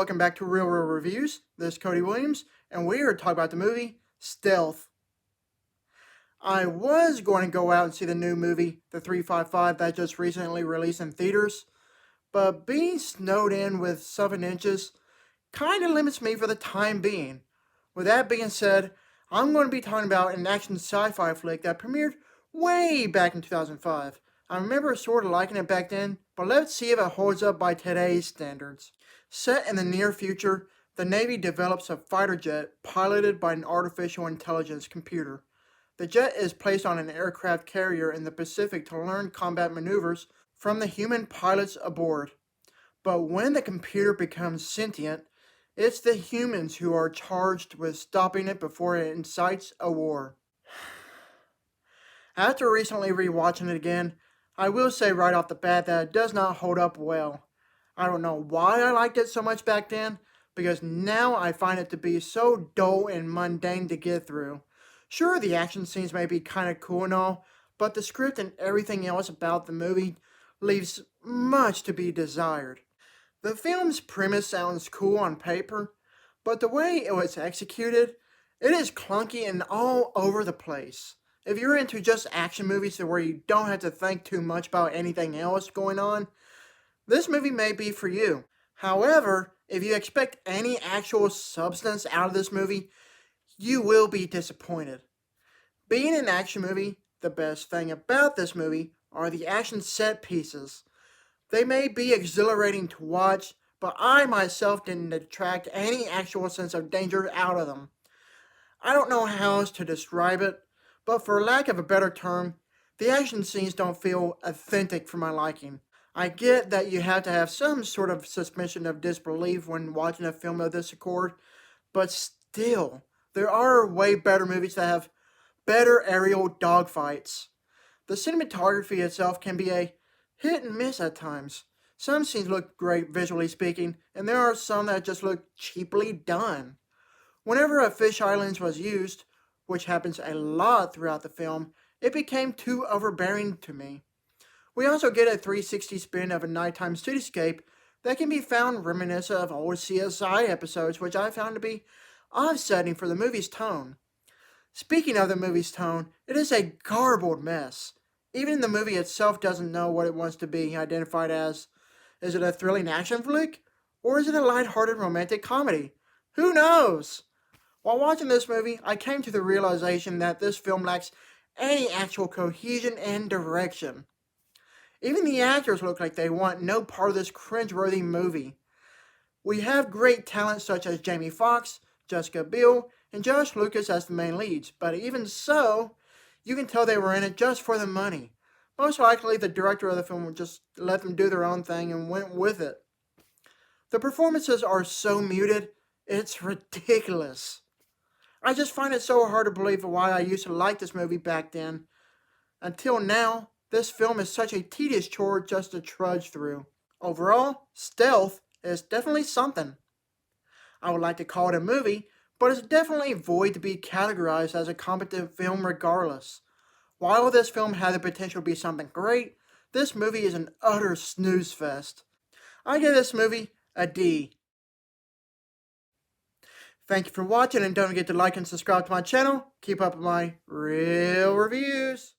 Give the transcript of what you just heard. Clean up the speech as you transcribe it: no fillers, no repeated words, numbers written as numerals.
welcome back to Real Reviews. This is Cody Williams, and we are talking about the movie Stealth. I was going to go out and see the new movie, The 355, that just recently released in theaters, but being snowed in with 7 inches kind of limits me for the time being. With that being said, I'm going to be talking about an action sci-fi flick that premiered way back in 2005. I remember sort of liking it back then, but let's see if it holds up by today's standards. Set in the near future, the Navy develops a fighter jet piloted by an artificial intelligence computer. The jet is placed on an aircraft carrier in the Pacific to learn combat maneuvers from the human pilots aboard. But when the computer becomes sentient, it's the humans who are charged with stopping it before it incites a war. After recently rewatching it again, I will say right off the bat that it does not hold up well. I don't know why I liked it so much back then, because now I find it to be so dull and mundane to get through. Sure, the action scenes may be kind of cool and all, but the script and everything else about the movie leaves much to be desired. The film's premise sounds cool on paper, but the way it was executed, it is clunky and all over the place. If you're into just action movies where you don't have to think too much about anything else going on, this movie may be for you. However, if you expect any actual substance out of this movie, you will be disappointed. Being an action movie, the best thing about this movie are the action set pieces. They may be exhilarating to watch, but I myself didn't attract any actual sense of danger out of them. I don't know how else to describe it, but for lack of a better term, the action scenes don't feel authentic for my liking. I get that you have to have some sort of suspension of disbelief when watching a film of this accord, but still, there are way better movies that have better aerial dogfights. The cinematography itself can be a hit and miss at times. Some scenes look great visually speaking, and there are some that just look cheaply done. Whenever a fish island was used, which happens a lot throughout the film, it became too overbearing to me. We also get a 360 spin of a nighttime cityscape that can be found reminiscent of old CSI episodes, which I found to be offsetting for the movie's tone. Speaking of the movie's tone, it is a garbled mess. Even the movie itself doesn't know what it wants to be identified as. Is it a thrilling action flick? Or is it a lighthearted romantic comedy? Who knows? While watching this movie, I came to the realization that this film lacks any actual cohesion and direction. Even the actors look like they want no part of this cringeworthy movie. We have great talent such as Jamie Foxx, Jessica Biel, and Josh Lucas as the main leads, but even so, you can tell they were in it just for the money. Most likely, the director of the film would just let them do their own thing and went with it. The performances are so muted, it's ridiculous. I just find it so hard to believe why I used to like this movie back then. Until now, this film is such a tedious chore just to trudge through. Overall, Stealth is definitely something. I would like to call it a movie, but it's definitely void to be categorized as a competent film regardless. While this film had the potential to be something great, this movie is an utter snooze fest. I give this movie a D. Thank you for watching, and don't forget to like and subscribe to my channel. Keep up with my real reviews.